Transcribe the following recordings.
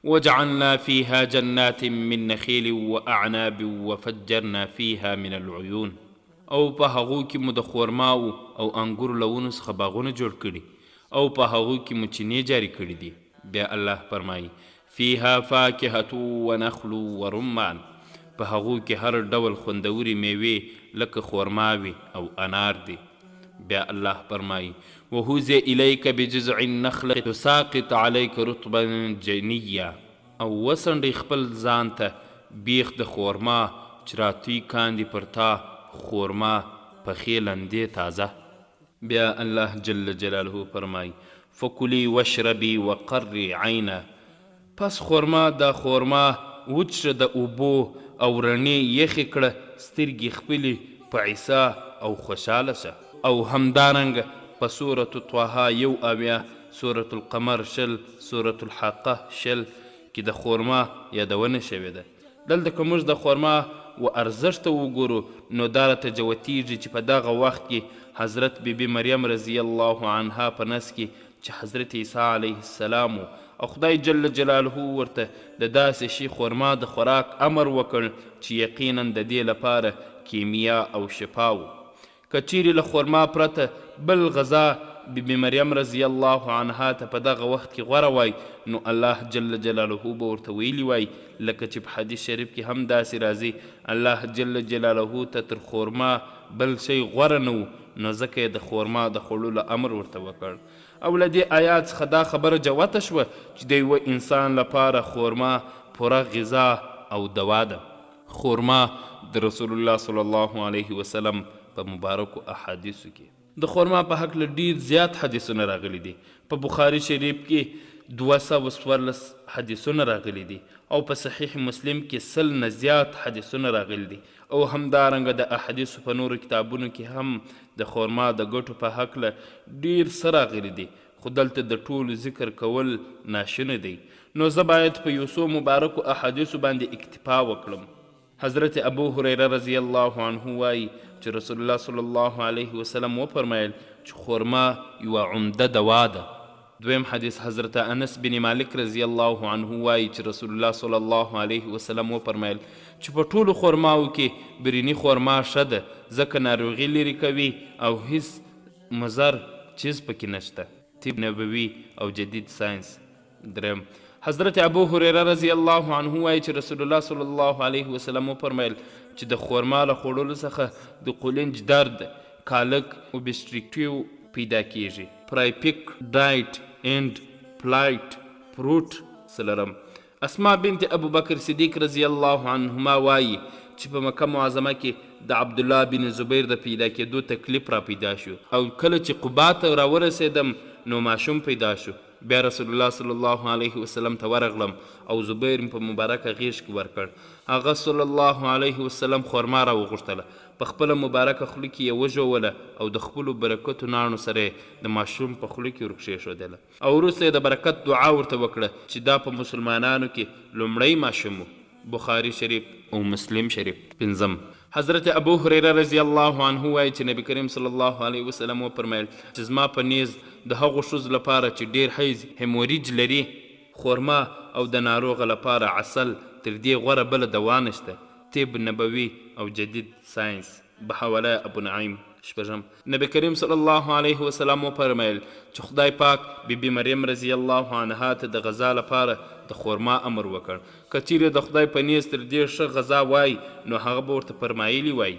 وجعلنا فيها جنات من نخيل واعناب وفجرنا فيها من العيون. او په هغو کې مو د خورماو او انګورو له ونو څخه باغونه جوړ کړي او په هغو کې مو چینې جاري کړي دي. بیا الله فرمایي فیها فاکهة ونخل ورمان، په هغو کې هر ډول خوندوري میوې لکه خورماوي او انار دي. بیا الله فرمایي وهز الیک بجذع النخل تساقط علیک رطبا جنیا، او وسنډئ خپل ځان ته بیخ د خورما چې راتوی کاندي پر تا خورما پخې لندې تازه. بیا الله جل جلاله فرمایي فکلی واشربی وقری عینا، پس خورما دا خورما وچره د اوبو او رڼې یخې کړه سترګې خپلې په عیسا او خوشحاله شه. او همدارنګه په سورة طه 1 سورة القمر 20 سورة الحاقه 20 کې د خورما یادونه شوې ده. دلته که موږ د خورما و ارزښت ته وګورو نو دا راته جوتیږي چې په دغه وخت کې حضرت بیبي مریم رضی الله عنها په نس کې چې حضرت عیسی علیه السلام او خدای جل جلاله ورته د داسې شي خورما د خوراک امر وکړ چې یقینا د دې لپاره کیمیا او شفا و. که چیرې له خورما پرته بل غذا بیبي مریم رضی الله عنها ته په دغه وخت کې غوره وای نو الله جل جلاله به ورته ویلي وای لکه چې په حدیث شریف کې هم داسې راځي الله جل جلاله ته تر خورما بل شی غوره نه و نو ځکه یې د خورما د خوړلو امر ورته وکړ. او له دې آیات څخه دا خبره جوته شوه چې د یوه انسان لپاره خورما پوره غذا او دوا ده. خورما د رسول الله صلی الله علیه وسلم په مبارکو احادیثو کې د خورما په هکله ډیر زیات حدیثونه راغلي دي. په بخاري شریف کې 214 حدیثونه راغلي دي او په صحیح مسلم کې 100 نه زیات حدیثونه راغلي دي او همدارنګه د احادیثو په نورو کتابونو کې هم د خورما د ګټو په هکله ډیر څه راغلي دي، خو دلته د ټولو ذکر کول ناشونه دی. نو زه باید په یو څو مبارکو احادیثو باندې اکتفا وکړم. حضرت ابو هریره رضی الله عنه وایي چې رسول الله صلی الله علیه وسلم وفرمایل چې خورما یوه عمده دوا ده. دویم حدیث حضرت انس بن مالک رضی الله عنه وایي چې رسول الله صلی الله علیه وسلم وفرمایل چې په ټولو خورماو کې برینی خورما ښه ده ځکه ناروغي لرې کوي او هیڅ مضر چیز پکې نشته. طب نبوي او جدید ساینس. دریم حضرت ابو هریره رضی الله عنه وایي چې رسول الله صلی الله علیه وسلم وفرمایل چې د خورما له خوړلو څخه د قولنج درد، کالک او بستریکټیو پیدا کیږي. پرایپیک ډایټ اینډ پلایټ فروټ سلرم. اسما بنت ابو بکر صدیق رضی الله عنهما وایي چې په مکه معظمه کې د عبدالله بن زبیر د پیدا کېدو تکلیف را پیدا شو او کله چې قبا ته راورسېدم نو ماشوم پیدا شو. بیا رسول الله صلی الله علیه وسلم ته ورغلم او زبیر په مبارکه غیږ کې ورکړ. هغه صلی الله علیه وسلم خورما را وغوښتله، په خپله مبارکه خوله کې یې وژوله او د خپلو برکتو ناڼو سره د ماشوم په خوله کې ورکښېښودله او وروسته یې د برکت دعا ورته وکړه چې دا په مسلمانانو کې لومړی ماشوم و. بخاري شریف او مسلم شریف. پنځم حضرت ابو هریره رضی الله عنه وایي چې نبی کریم صلی الله علیه وسلم وفرمایل چې زما په نیز د هغو ښځو لپاره چې ډیر حیض هیموریج لري خورما او د ناروغه لپاره عسل تر دې غوره بله دوا نشته. طب نبوي او جدید ساینس. بحواله ابو نعیم. شپږم نبی کریم صلی الله علیه وسلم وفرمایل چې خدای پاک بیبي مریم رضی الله عنها ته د غذا لپاره د خورما امر وکړ. که چیرې د خدای په نیز تر دې ښه غذا وای نو هغه به ورته فرمایلی وای.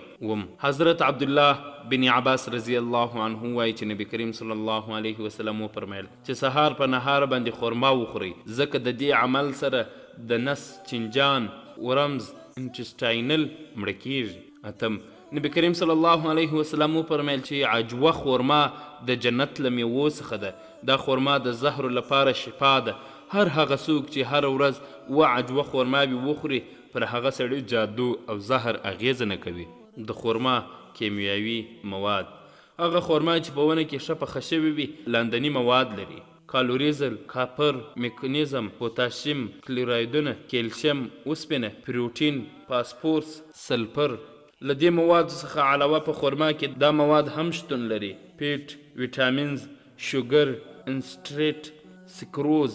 حضرت عبدالله بن عباس رضی الله عنه وایي چې نبی کریم صلی الله علیه وسلم وفرمایل چې سهار په نهار باندې خورما وخورئ ځکه د دې عمل سره د نس چنجان ورمز انټسټاینل مړه کیږي. اتم نبی کریم صلی الله علیه وسلم وفرمایل چې عجوه خورما د جنت له میوو څخه ده. دا خورما د زهرو لپاره شفا ده. هر هغه څوک چې هر ورځ و عجوه خورماوي وخوري پر هغه سړي جادو او زهر اغیزه نه کوي. د خورما کیمیاوي مواد. هغه خورما چې په ونه کې ښه پخه شوې وي لاندني مواد لري: کالوریزل، کاپر، میکنیزم، پوتاشیم، کلورایدونه، کیلشیم، اوسپنه، پروټین، فاسفورس، سلفر. له دې موادو څخه علاوه په خورما کې دا مواد هم شتون لري: پیټ، ویټامینز، شوګر، انسټریټ، سکروز،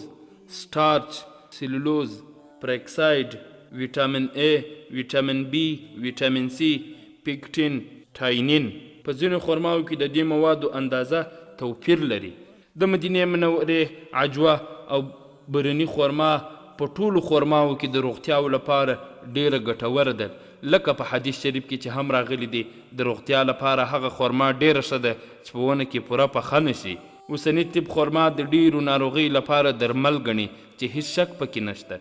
سټارچ، سلولوز، پرکساید، ویټامین A، ویټامین B، ویټامین C، پیکټین، ټاینین. په ځینو خرماو کې د دې موادو اندازه توپیر لري. د مدینې منورې عجوه او برني خرما په ټولو خرماو کې د روغتیاو لپاره ډیره ګټوره ده. لکه په حدیث شریف کې چې هم راغلی دی د روغتیا لپاره هغه خرما ډیره ښه ده چې په ونه کې پوره پخه نشي. اوسني طب خرما د ډیرو ناروغۍ لپاره درمل ګڼي چې هیڅ شک پکې نشته.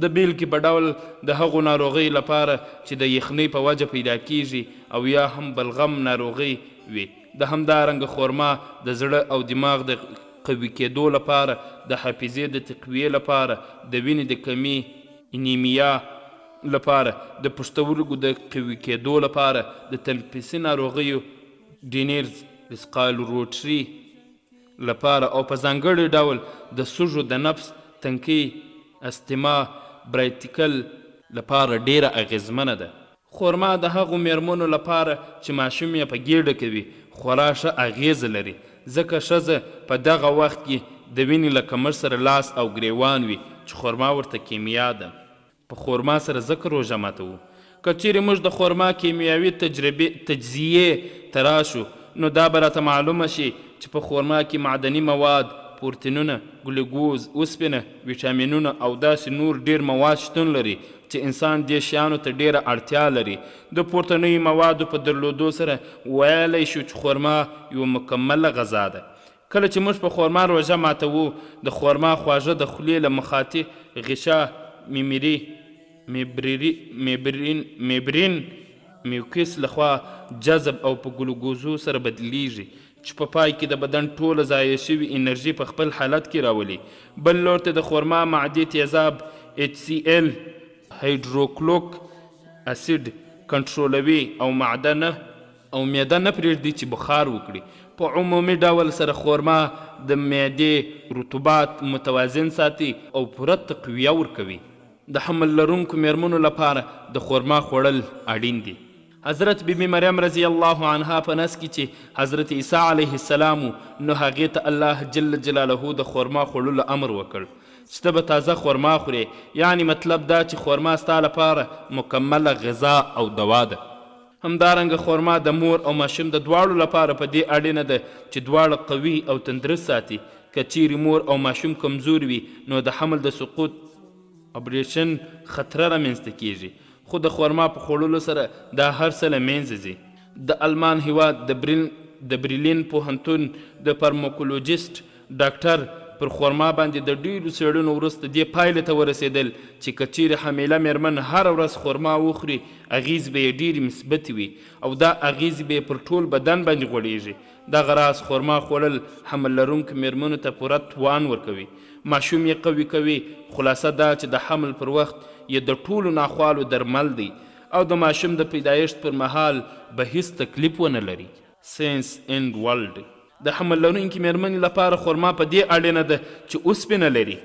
د بیلګې په ډول د هغو ناروغۍ لپاره چې د یخنۍ په وجه پیدا کیږي او یا هم بلغم ناروغۍ وي. د همدارنګه خرما د زړه او دماغ د قوي کېدو لپاره، د حافظې د تقویې لپاره، د وینې د کمی انیمیا لپاره، د پښتورګو د قوي کېدو لپاره، د تنفسي ناروغیو ډینیرز سکالروټري لپاره او په ځانګړي ډول د سږو د نفس تنکۍ استما برایټیکل لپاره ډیره اغیزمنه ده. خرما د هغو میرمنو لپاره چې ماشوم یې په ګیډه کوي خورا ښه اغیزه لري، ځکه ښځه په دغه وخت کې د وینې له کمښت سره لاس او ګریوان وي چې خرما ورته کیمیا ده. په خرما سره ځکه روژه ماتوو. که چیرې موږ د خرما کیمیاوي تجزیې ته راشو نو دا به راته معلومه شي چې په خرما کې معدني مواد، پروتینونه، ګلوکوز، اوسپنه، ویټامینونه او داسې نور ډیر مواد شتون لري چې انسان دې شیانو ته ډیره اړتیا لري. د پورتنیو موادو په درلودو سره ویلی شو چې خرما یوه مکمله غذا ده. کله چې موږ په خرما روژه ماتوو د خرما خواږه د خولې له مخاطي غشا، میبرین میوکس لخوا جذب او په ګلوکوزو سره بدلیږي چې په پای کې د بدن ټوله ضایع شوي انرژي په خپل حالت کې راولي. بل لور ته د خرما معدې تیزاب HCl هایدروکلوک اسید کنټرولوي او معده نه پرېږدي چې بخار وکړي. په عمومي ډول سره خرما د معدې رطوبات متوازن ساتي او پوره تقویه ورکوي. د حمل لرونکو میرمنو لپاره د خرما خوړل اړین دي. حضرت بیبي مریم رضی الله عنها په نس کې چې حضرت عیسی علیه السلام نو هغې ته الله جل جلاله د خرما خوړلو امر وکړ چې ته به تازه خرما خورې. یعنی مطلب دا چې خرما ستا لپاره مکمله غذا او دوا ده. همدارنګه خرما د مور او ماشوم د دواړو لپاره په دې اړینه ده چې دواړه قوي او تندرست ساتي. که چیرې مور او ماشوم کمزور وي نو د حمل د سقوط اپریشن خطره رامنځته کیږي. خو د خرما په خوړلو سره دا هر څه له منځه ځي. د المان هیواد د برلین پوهنتون د فارماکولوژیسټ ډاکټر پر خرما باندې د ډیرو څېړنو وروسته دې پایلې ته ورسېدل چې که چیرې حامله میرمن هره ورځ خرما وخوري اغیز به یې ډیرې مثبتې وي او دا اغیز به یې پر ټول بدن باندې غوړیږي. دغه راز خرما خوړل حمل لرونکو میرمنو ته پوره توان ورکوي، ماشوم یې قوي کوي. خلاصه دا چې د حمل پر وخت یې د ټولو ناخوالو درمل دی او د ماشوم د پیدایښت پر مهال به هیڅ تکلیف ونه لري. ساینس اینډ ورلډ د حمل لرونکي میرمنې لپاره خرما په دې اړینه ده چې اوسپنه لري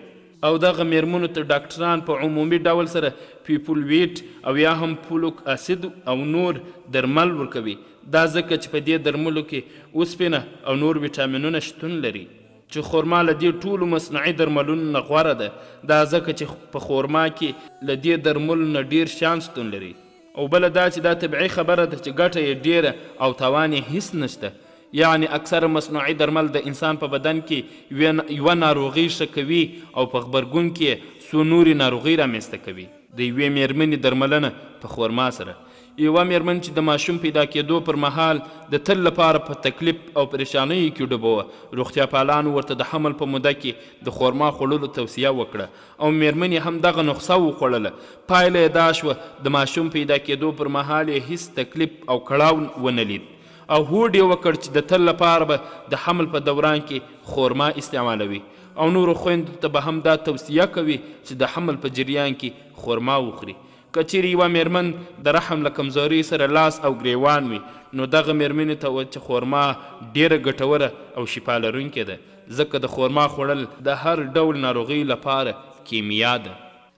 او دغه میرمنو ته ډاکټران په عمومي ډول سره پیپولویټ او یا هم فولک اسید او نور درمل ورکوي. دا ځکه چې په دې درملو کې اوسپنه او نور ویټامینونه شتون لري چې خرما له دې ټولو مصنوعي درملونو نه غوره ده. دا ځکه چې په خرما کې له دې درملو نه ډیر شیان شتون لري. او بله دا چې دا طبیعي خبره ده چې ګټه یې ډیره او تاوان یې هیڅ نشته. یعنی اکثر مصنوعي درمل د انسان په بدن کې یوه ناروغي ښه کوي او په غبرګون کې څو نورې ناروغۍ رامنځته کوي. د یوې میرمنې درملنه په خرما سره. یوه میرمن چې د ماشوم پیدا کېدو پر مهال د تل لپاره په تکلیف او پریشانیو کې ډوبه، روغتیا پالانو ورته د حمل په موده کې د خرما خوړلو توصیه وکړه او میرمنې هم دغه نسخه وخوړله. پایله یې دا شوه د ماشوم پیدا کېدو پر مهال یې هیڅ تکلیف او کړاو ونه لید او هوډ یې وکړ چې د تل لپاره به د حمل په دوران کې خرما استعمالوي او نورو خویندو ته به هم دا توصیه کوي چې د حمل په جریان کې خرما وخوري. که چیرې یوه میرمن د رحم له کمزورۍ سره لاس او ګریوان وي نو دغه میرمنې ته چې خرما ډیره ګټوره او شفا لرونکې ده، ځکه د خرما خوړل د هر ډول ناروغۍ لپاره کیمیا ده.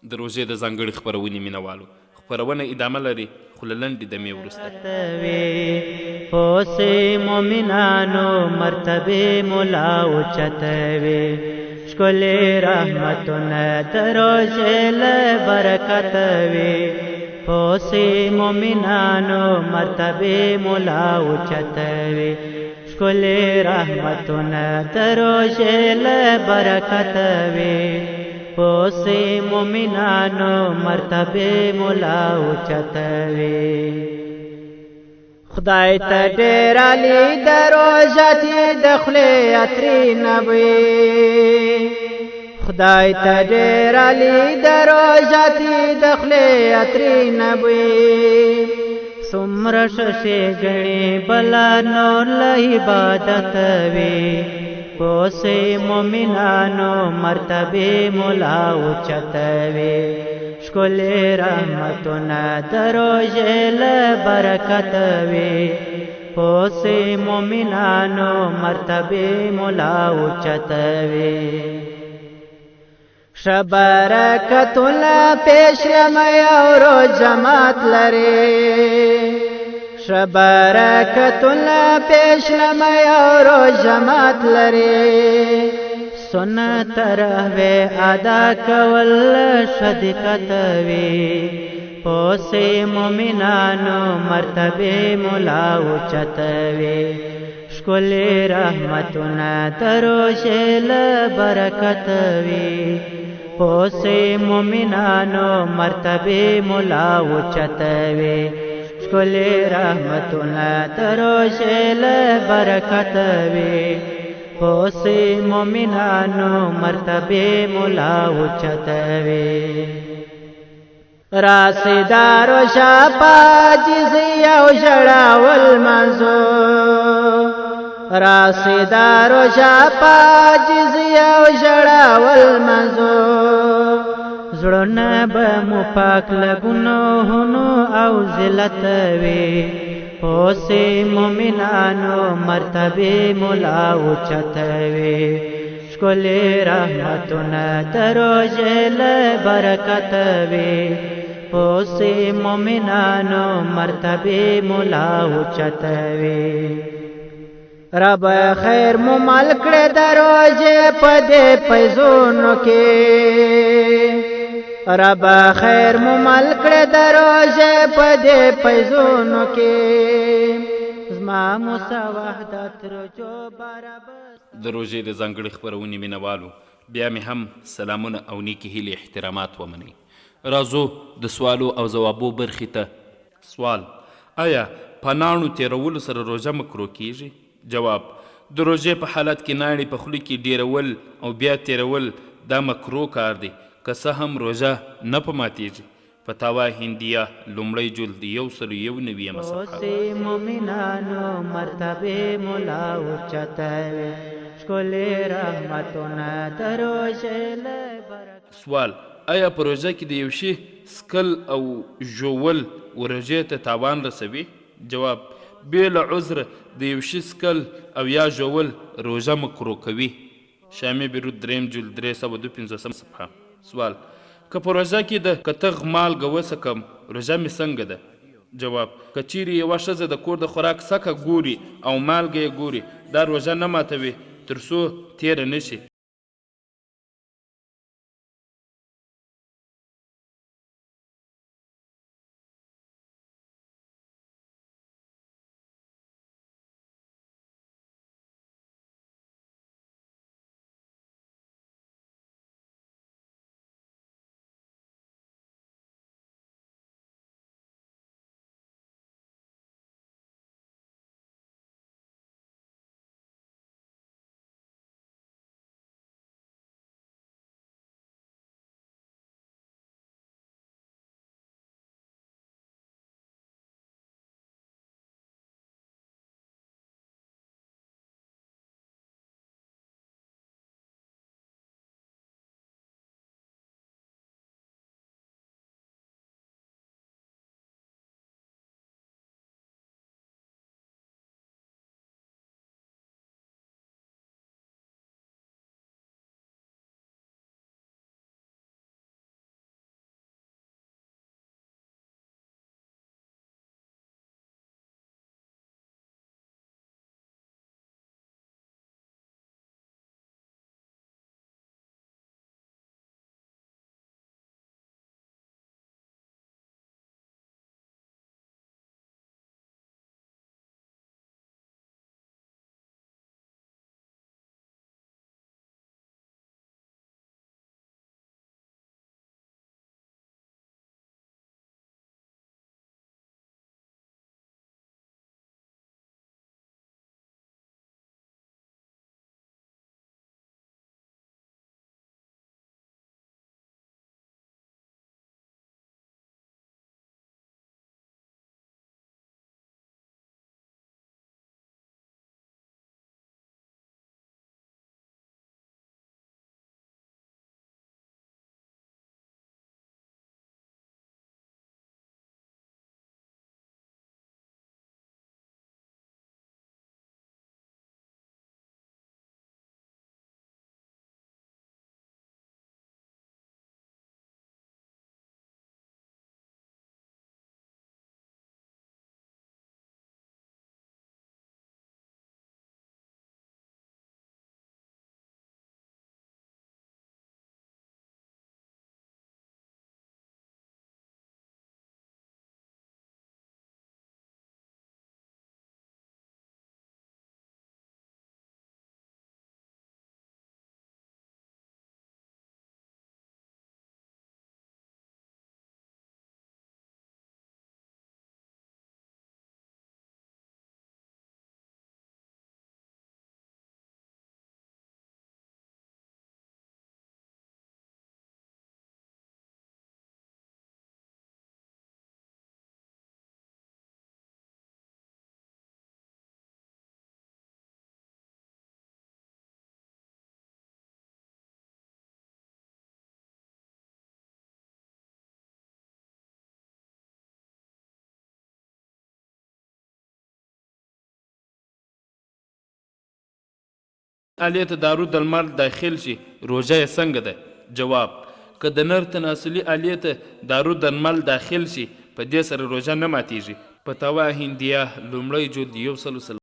د روژې د ځانګړې خپرونې مینوالو، خپرونه ادامه لري خو له لنډې دمې وروسته. اوس مومنانو مرتبه مولا اوچتوي، شکلی رحمتونه در روژې له برکت وي پوسی مومنانو مرتبه مولا اوچت وي شکلی رحمتونه در روژې له برکت وي پوسی مومنانو مرتبه مولا اوچت وي خدای ته ډېر علی د روژه چې د خولې عطرینه وي خدای ته ډېر علی د روژه چې د خولې عطرینه وي څومره ښه ګڼي بله نور له عبادت وي پوسی مومنانو مرتبه مولا اوچت وي شکلی رحمتونه در روژې له برکت وي پوسی مومنانو مرتبه مولا اوچت وي ښه برکتونه پیش لمی او روژ جماعت لري ښه برکتونه پیش لمی او روژ جماعت لري سنت تراوی ادا کول صدقت وی پوسی مومنانو مرتبه مولا اوچت وی شکلی رحمتونه در روژې له برکت وی پوسی مومنانو مرتبه مولا اوچت وی شکلی رحمتونه در روژې له برکت وی پوسی مومنانو مرتبه مولا اوچت وي راسدا روژه په عاجزۍ او ژړاول منځو راسدا روژه په عاجزۍ او ژړاول منځو زړونه به مو پاک له ګناهونو او ذلت وي پوسی مومنانو مرتبه مولا اوچت وي شکلی رحمتونه در روژې له برکت وي پوسی مومنانو مرتبه مولا اوچت وي رب خیر مو مل کړه د روژې په دې پیزونو کې رب خیر مو مل کړه د روژې په دې پیزونو کې زما موسی وحدت رجو برابر د روژې د ځانګړې خپرونې مینوالو بیا مې هم سلامونه او نیکې هیلې احترامات ومنئ راځو د سوالو او ځوابو برخې ته سوال آیا په ناڼو تیرولو سره روژه مکروه کیږي جواب د روژې په حالت کې ناڼې په خوله کې ډیرول او بیا تیرول دا مکروه کار دی که څه هم روژه نه په ماتیږي فتاوا هندیه لومړی جلد 191 صفحه پوسی مومنانو مرتبه مولا اوچت وي شکلی رحمتونه در روژې له برکت سوال آیا په روژه کې د یو شي سکل او ژوول روژې ته تاوان رسوي جواب بې له عذره د یو شي سکل او یا ژوول روژه مکروه کوي شامي بیروت 3 جلد 352 صفحه سوال که په روژه کې د کتغ مالګه وڅکم روژه مې څنګه ده جواب که چیرې یوه ښځه د کور د خوراک سکه ګوري او مالګه یې ګوري دا روژه نه ماتوي تر څو تیره نه شي آلیې ته دارو دلمل داخل شي روژه یې څنګه ده؟ جواب: که د نر تناسلي آلیې ته دارو دلمل داخل شي په دې سره روژه نه ماتیږي. فتاوا هندیه لومړی جلد 100